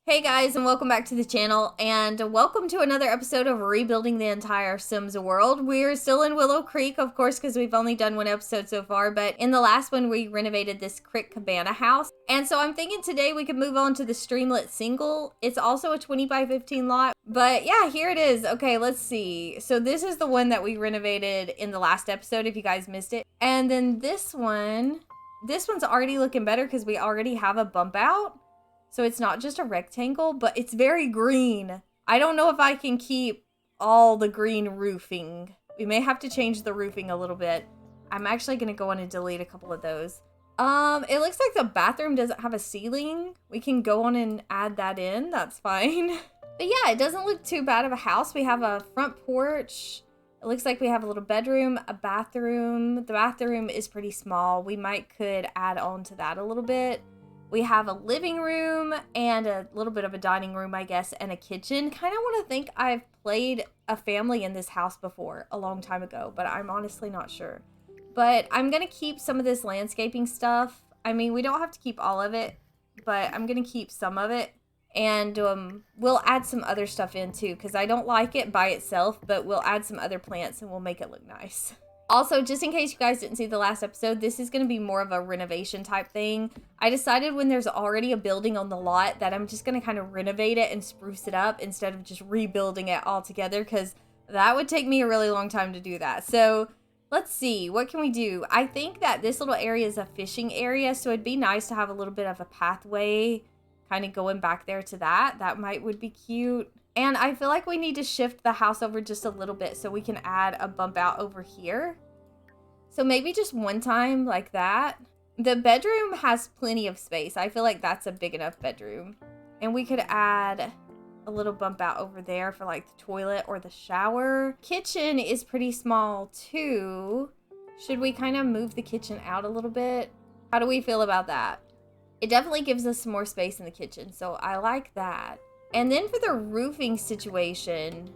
Hey guys, and welcome back to the channel, and welcome to another episode of rebuilding the entire Sims world. We're still in Willow Creek, of course, because we've only done one episode so far, but in the last one we renovated this Crick Cabana house, and so I'm thinking today we could move on to the Streamlet Single. It's also a 20 by 15 lot, but yeah, here it is. Okay, let's see. So this is the one that we renovated in the last episode, if you guys missed it, and then this one's already looking better because we already have a bump out. So it's not just a rectangle, but it's very green. I don't know if I can keep all the green roofing. We may have to change the roofing a little bit. I'm actually going to go on and delete a couple of those. It looks like the bathroom doesn't have a ceiling. We can go on and add that in. That's fine. But yeah, it doesn't look too bad of a house. We have a front porch. It looks like we have a little bedroom, a bathroom. The bathroom is pretty small. We could add on to that a little bit. We have a living room and a little bit of a dining room, I guess, and a kitchen. Kind of want to think I've played a family in this house before a long time ago, but I'm honestly not sure. But I'm going to keep some of this landscaping stuff. I mean, we don't have to keep all of it, but I'm going to keep some of it. And we'll add some other stuff in too, because I don't like it by itself, but we'll add some other plants and we'll make it look nice. Also, just in case you guys didn't see the last episode, this is going to be more of a renovation type thing. I decided when there's already a building on the lot that I'm just going to kind of renovate it and spruce it up instead of just rebuilding it all together, because that would take me a really long time to do that. So let's see, what can we do? I think that this little area is a fishing area, so it'd be nice to have a little bit of a pathway kind of going back there to that. That would be cute. And I feel like we need to shift the house over just a little bit so we can add a bump out over here. So maybe just one time like that. The bedroom has plenty of space. I feel like that's a big enough bedroom. And we could add a little bump out over there for like the toilet or the shower. Kitchen is pretty small too. Should we kind of move the kitchen out a little bit? How do we feel about that? It definitely gives us some more space in the kitchen, so I like that. And then for the roofing situation,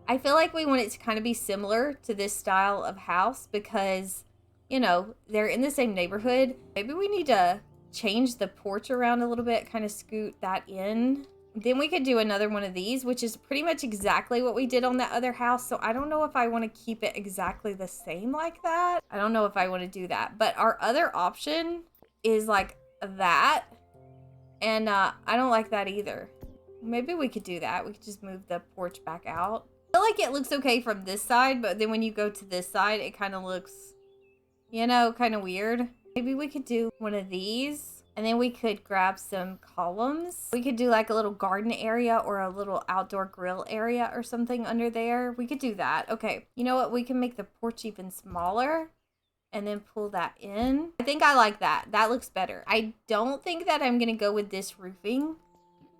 I feel like we want it to kind of be similar to this style of house because, you know, they're in the same neighborhood. Maybe we need to change the porch around a little bit, kind of scoot that in. Then we could do another one of these, which is pretty much exactly what we did on that other house. So I don't know if I want to keep it exactly the same like that. I don't know if I want to do that. But our other option is like that. And I don't like that either. Maybe we could do that. We could just move the porch back out. I feel like it looks okay from this side, but then when you go to this side, it kind of looks, you know, kind of weird. Maybe we could do one of these, and then we could grab some columns. We could do like a little garden area or a little outdoor grill area or something under there. We could do that. Okay, you know what? We can make the porch even smaller and then pull that in. I think I like that. That looks better. I don't think that I'm going to go with this roofing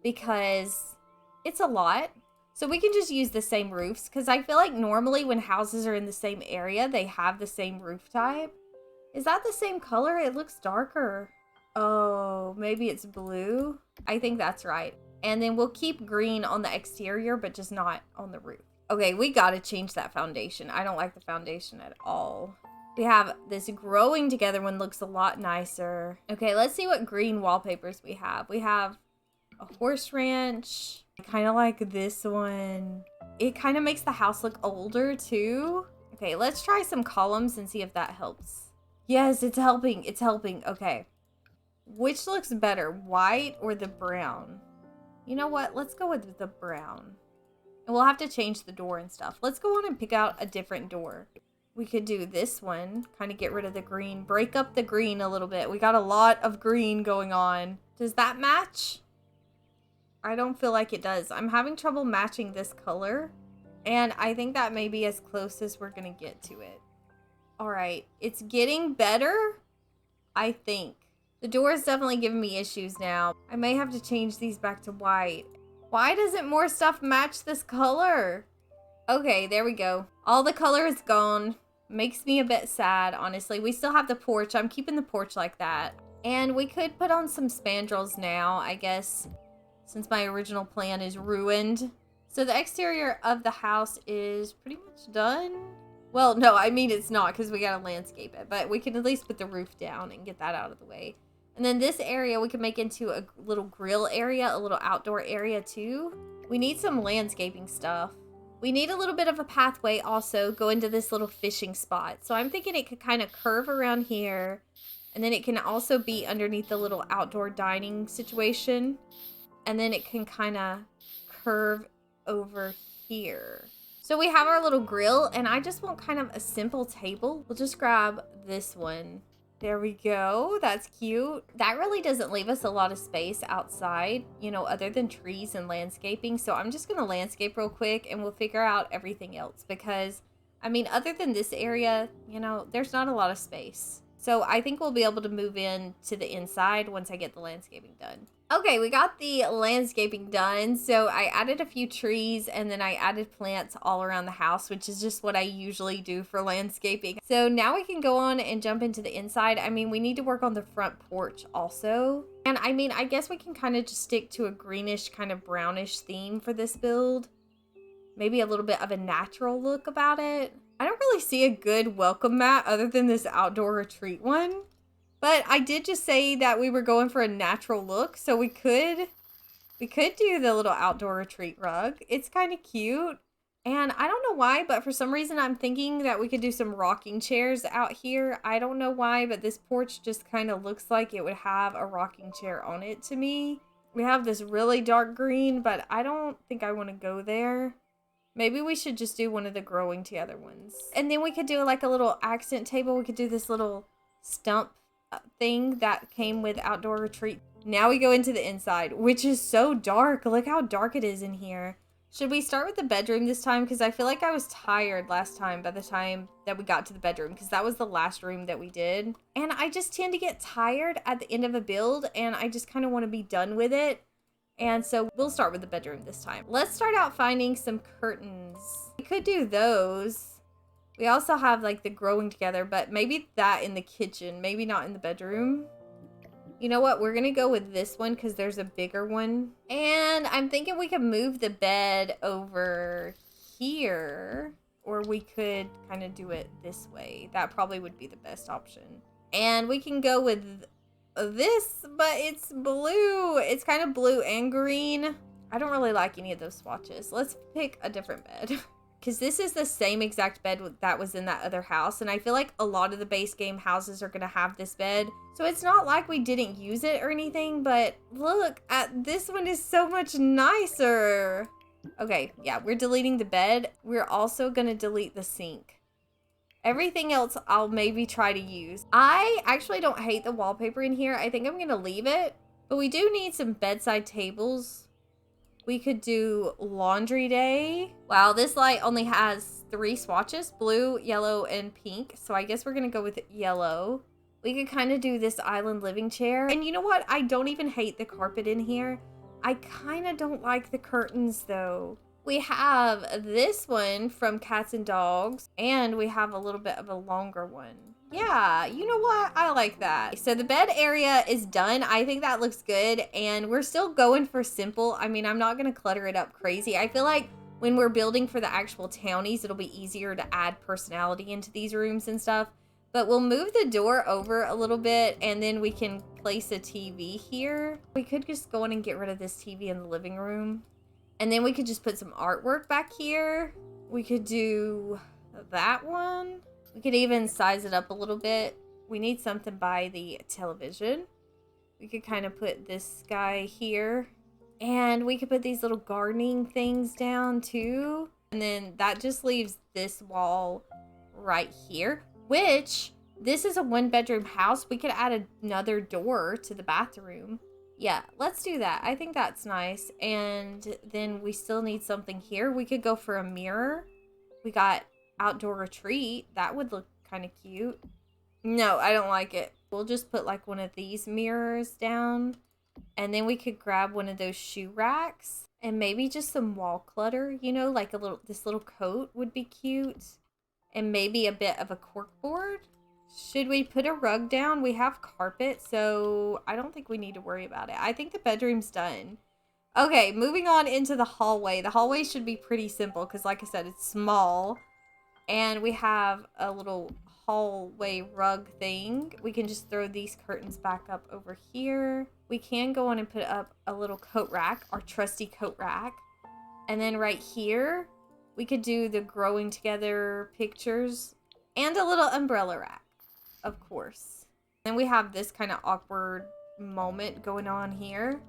because it's a lot. So we can just use the same roofs because I feel like normally when houses are in the same area, they have the same roof type. Is that the same color? It looks darker. Oh, maybe it's blue. I think that's right. And then we'll keep green on the exterior, but just not on the roof. Okay, we got to change that foundation. I don't like the foundation at all. We have this growing together one, looks a lot nicer. Okay, let's see what green wallpapers we have. We have a horse ranch. I kind of like this one. It kind of makes the house look older too. Okay, let's try some columns and see if that helps. Yes, it's helping. It's helping. Okay. Which looks better, white or the brown? You know what? Let's go with the brown. And we'll have to change the door and stuff. Let's go on and pick out a different door. We could do this one, kind of get rid of the green, break up the green a little bit. We got a lot of green going on. Does that match? I don't feel like it does. I'm having trouble matching this color, and I think that may be as close as we're gonna get to it. All right, it's getting better, I think. The door is definitely giving me issues now. I may have to change these back to white. Why doesn't more stuff match this color? Okay, there we go. All the color is gone. Makes me a bit sad, honestly. We still have the porch. I'm keeping the porch like that. And we could put on some spandrels now, I guess, since my original plan is ruined. So the exterior of the house is pretty much done. Well, no, I mean it's not because we gotta landscape it, but we can at least put the roof down and get that out of the way. And then this area we can make into a little grill area, a little outdoor area too. We need some landscaping stuff. We need a little bit of a pathway also go into this little fishing spot. So I'm thinking it could kind of curve around here. And then it can also be underneath the little outdoor dining situation. And then it can kind of curve over here. So we have our little grill, and I just want kind of a simple table. We'll just grab this one. There we go. That's cute. That really doesn't leave us a lot of space outside, you know, other than trees and landscaping. So I'm just going to landscape real quick and we'll figure out everything else because, I mean, other than this area, you know, there's not a lot of space. So I think we'll be able to move in to the inside once I get the landscaping done. Okay, we got the landscaping done. So I added a few trees and then I added plants all around the house, which is just what I usually do for landscaping. So now we can go on and jump into the inside. I mean, we need to work on the front porch also. And I mean, I guess we can kind of just stick to a greenish kind of brownish theme for this build. Maybe a little bit of a natural look about it. I don't really see a good welcome mat other than this outdoor retreat one. But I did just say that we were going for a natural look, so we could do the little outdoor retreat rug. It's kind of cute. And I don't know why, but for some reason I'm thinking that we could do some rocking chairs out here. I don't know why, but this porch just kind of looks like it would have a rocking chair on it to me. We have this really dark green, but I don't think I want to go there. Maybe we should just do one of the growing together ones. And then we could do like a little accent table. We could do this little stump thing that came with outdoor retreat. Now we go into the inside, which is so dark. Look how dark it is in here. Should we start with the bedroom this time? Because I feel like I was tired last time by the time that we got to the bedroom, because that was the last room that we did. And I just tend to get tired at the end of a build and I just kind of want to be done with it. And so we'll start with the bedroom this time. Let's start out finding some curtains. We could do those. We also have like the growing together, but maybe that in the kitchen, maybe not in the bedroom. You know what? We're going to go with this one because there's a bigger one. And I'm thinking we could move the bed over here, or we could kind of do it this way. That probably would be the best option. And we can go with this, but it's blue. It's kind of blue and green. I don't really like any of those swatches. Let's pick a different bed. Because this is the same exact bed that was in that other house. And I feel like a lot of the base game houses are going to have this bed. So it's not like we didn't use it or anything. But look, at this one is so much nicer. Okay, yeah, we're deleting the bed. We're also going to delete the sink. Everything else I'll maybe try to use. I actually don't hate the wallpaper in here. I think I'm going to leave it. But we do need some bedside tables. We could do laundry day. Wow, this light only has 3 swatches, blue, yellow, and pink. So I guess we're gonna go with yellow. We could kind of do this island living chair. And you know what? I don't even hate the carpet in here. I kind of don't like the curtains though. We have this one from Cats and Dogs, and we have a little bit of a longer one. Yeah, you know what? I like that. So the bed area is done. I think that looks good, and we're still going for simple. I mean, I'm not going to clutter it up crazy. I feel like when we're building for the actual townies, it'll be easier to add personality into these rooms and stuff. But we'll move the door over a little bit, and then we can place a TV here. We could just go in and get rid of this TV in the living room. And then we could just put some artwork back here. We could do that one. We could even size it up a little bit. We need something by the television. We could kind of put this guy here. And we could put these little gardening things down too. And then that just leaves this wall right here, which this is a 1-bedroom house. We could add another door to the bathroom. Yeah, let's do that. I think that's nice. And then we still need something here. We could go for a mirror. We got outdoor retreat. That would look kind of cute. No, I don't like it. We'll just put like one of these mirrors down. And then we could grab one of those shoe racks. And maybe just some wall clutter. You know, like this little coat would be cute. And maybe a bit of a corkboard. Should we put a rug down? We have carpet, so I don't think we need to worry about it. I think the bedroom's done. Okay, moving on into the hallway. The hallway should be pretty simple because, like I said, it's small. And we have a little hallway rug thing, we can just throw these curtains back up over here. We can go on and put up a little coat rack, our trusty coat rack. And then right here, we could do the growing together pictures and a little umbrella rack, of course. Then we have this kind of awkward moment going on here.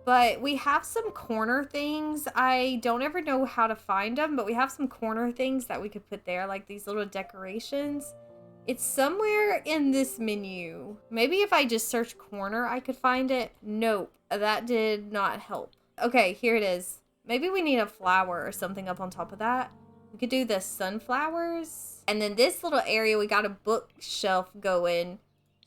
But we have some corner things. I don't ever know how to find them, but we have some corner things that we could put there, like these little decorations. It's somewhere in this menu. Maybe if I just search corner, I could find it. Nope, that did not help. Okay, here it is. Maybe we need a flower or something up on top of that. We could do the sunflowers. And then this little area, we got a bookshelf going.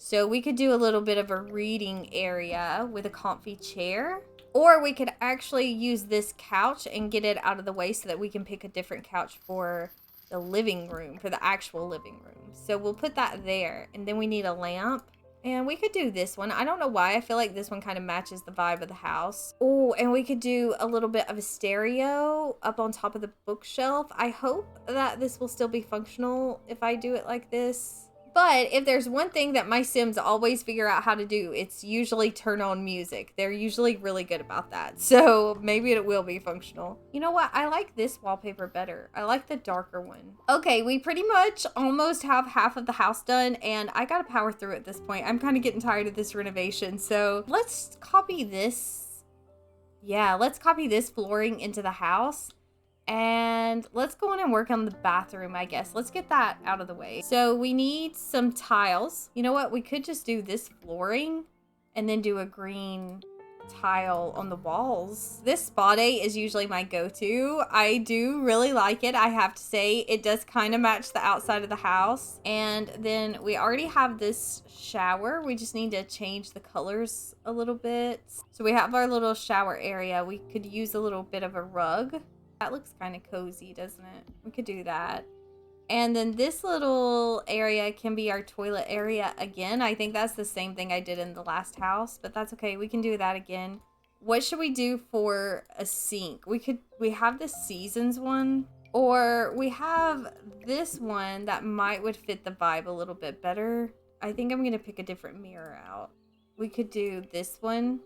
So we could do a little bit of a reading area with a comfy chair. Or we could actually use this couch and get it out of the way so that we can pick a different couch for the living room, for the actual living room. So we'll put that there. And then we need a lamp. And we could do this one. I don't know why. I feel like this one kind of matches the vibe of the house. Oh, and we could do a little bit of a stereo up on top of the bookshelf. I hope that this will still be functional if I do it like this. But if there's one thing that my Sims always figure out how to do, it's usually turn on music. They're usually really good about that. So maybe it will be functional. You know what? I like this wallpaper better. I like the darker one. Okay, we pretty much almost have half of the house done, and I gotta power through at this point. I'm kind of getting tired of this renovation. So let's copy this. Yeah, let's copy this flooring into the house. And let's go on and work on the bathroom, I guess. Let's get that out of the way. So we need some tiles. You know what? We could just do this flooring and then do a green tile on the walls. This spa day is usually my go-to. I do really like it. I have to say it does kind of match the outside of the house. And then we already have this shower. We just need to change the colors a little bit. So we have our little shower area. We could use a little bit of a rug. That looks kind of cozy, doesn't it? We could do that. And then this little area can be our toilet area again. I think that's the same thing I did in the last house, but that's okay. We can do that again. What should we do for a sink? We have the seasons one, or we have this one that would fit the vibe a little bit better. I think I'm going to pick a different mirror out. We could do this one.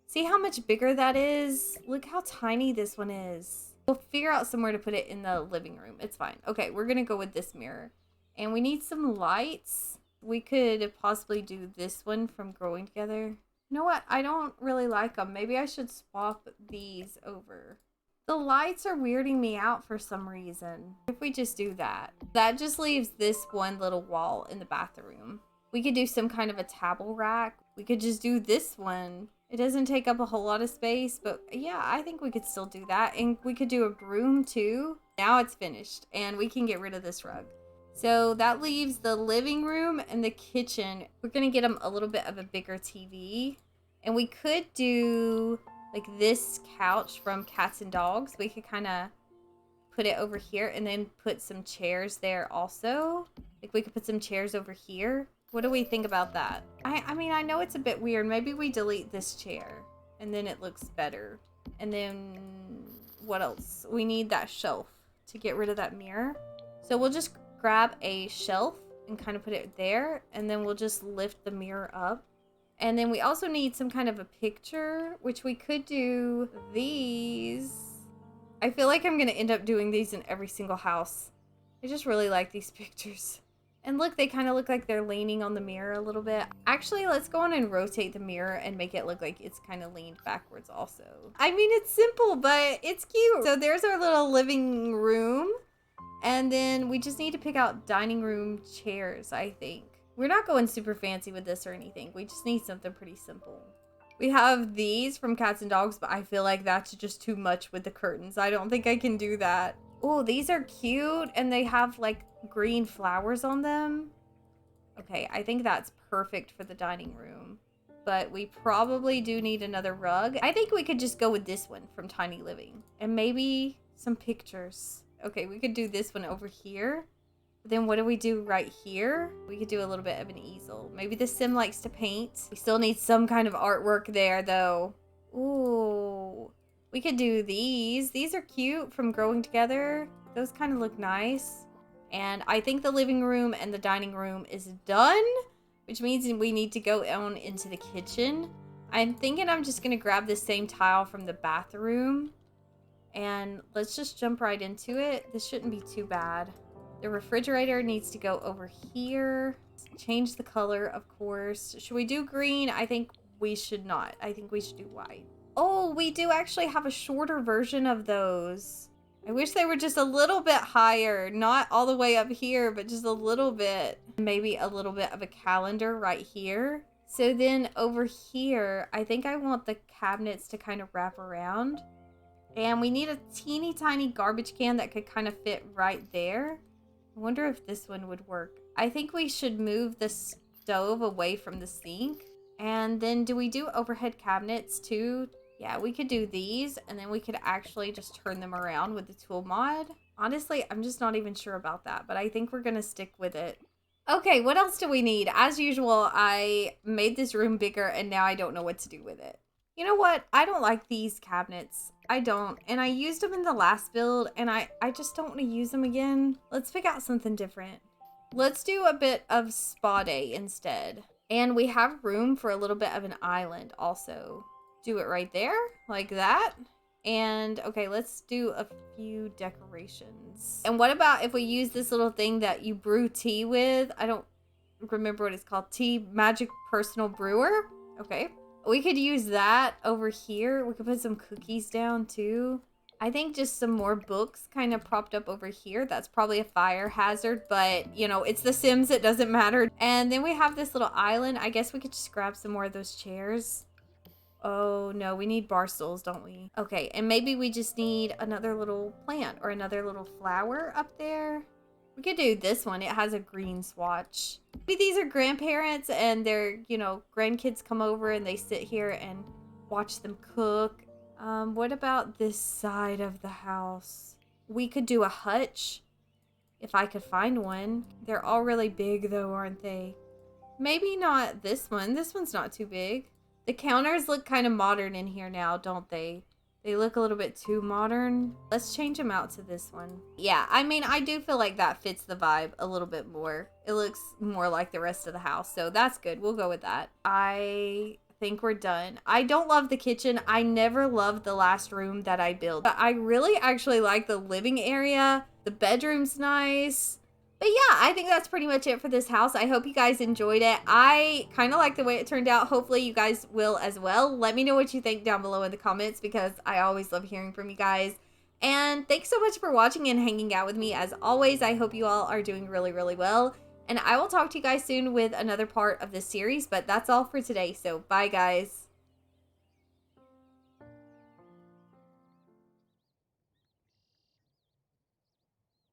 See how much bigger that is? Look how tiny this one is. We'll figure out somewhere to put it in the living room. It's fine. Okay, we're going to go with this mirror. And we need some lights. We could possibly do this one from Growing Together. You know what? I don't really like them. Maybe I should swap these over. The lights are weirding me out for some reason. If we just do that. That just leaves this one little wall in the bathroom. We could do some kind of a towel rack. We could just do this one. It doesn't take up a whole lot of space, but yeah, I think we could still do that. And we could do a broom too. Now it's finished and we can get rid of this rug. So that leaves the living room and the kitchen. We're going to get them a little bit of a bigger TV. And we could do like this couch from Cats and Dogs. We could kind of put it over here and then put some chairs there also. Like we could put some chairs over here. What do we think about that? I mean, I know it's a bit weird. Maybe we delete this chair and then it looks better. And then what else? We need that shelf to get rid of that mirror. So we'll just grab a shelf and kind of put it there. And then we'll just lift the mirror up. And then we also need some kind of a picture, which we could do these. I feel like I'm going to end up doing these in every single house. I just really like these pictures. And look, they kind of look like they're leaning on the mirror a little bit. Actually, let's go on and rotate the mirror and make it look like it's kind of leaned backwards also. I mean, it's simple, but it's cute. So there's our little living room. And then we just need to pick out dining room chairs, I think. We're not going super fancy with this or anything. We just need something pretty simple. We have these from Cats and Dogs, but I feel like that's just too much with the curtains. I don't think I can do that. Oh, these are cute and they have like green flowers on them. Okay, I think that's perfect for the dining room. But we probably do need another rug. I think we could just go with this one from Tiny Living. And maybe some pictures. Okay, we could do this one over here. Then what do we do right here? We could do a little bit of an easel. Maybe the Sim likes to paint. We still need some kind of artwork there though. Ooh. We could do these. These are cute from Growing Together. Those kind of look nice. And I think the living room and the dining room is done, which means we need to go on into the kitchen. I'm thinking I'm just going to grab the same tile from the bathroom. And let's just jump right into it. This shouldn't be too bad. The refrigerator needs to go over here. Change the color, of course. Should we do green? I think we should not. I think we should do white. Oh, we do actually have a shorter version of those. I wish they were just a little bit higher. Not all the way up here, but just a little bit. Maybe a little bit of a calendar right here. So then over here, I think I want the cabinets to kind of wrap around. And we need a teeny tiny garbage can that could kind of fit right there. I wonder if this one would work. I think we should move the stove away from the sink. And then do we do overhead cabinets too? Yeah, we could do these, and then we could actually just turn them around with the tool mod. Honestly, I'm just not even sure about that, but I think we're gonna stick with it. Okay, what else do we need? As usual, I made this room bigger, and now I don't know what to do with it. You know what? I don't like these cabinets. I don't. And I used them in the last build, and I just don't want to use them again. Let's pick out something different. Let's do a bit of spa day instead. And we have room for a little bit of an island also. Do it right there, like that. And okay, let's do a few decorations. And what about if we use this little thing that you brew tea with? I don't remember what it's called. Tea Magic Personal Brewer. Okay. We could use that over here. We could put some cookies down too. I think just some more books kind of propped up over here. That's probably a fire hazard, but you know, it's The Sims. It doesn't matter. And then we have this little island. I guess we could just grab some more of those chairs. Oh no, we need bar stools, don't we? Okay, and maybe we just need another little plant or another little flower up there. We could do this one. It has a green swatch. Maybe these are grandparents and their, you know, grandkids come over and they sit here and watch them cook. What about this side of the house? We could do a hutch if I could find one. They're all really big though, aren't they? Maybe not this one. This one's not too big. The counters look kind of modern in here now, don't they? They look a little bit too modern. Let's change them out to this one. Yeah, I mean, I do feel like that fits the vibe a little bit more. It looks more like the rest of the house, so that's good. We'll go with that. I think we're done. I don't love the kitchen. I never loved the last room that I built. But I really actually like the living area. The bedroom's nice. But yeah, I think that's pretty much it for this house. I hope you guys enjoyed it. I kind of like the way it turned out. Hopefully you guys will as well. Let me know what you think down below in the comments because I always love hearing from you guys. And thanks so much for watching and hanging out with me. As always, I hope you all are doing really, really well. And I will talk to you guys soon with another part of this series. But that's all for today. So bye, guys.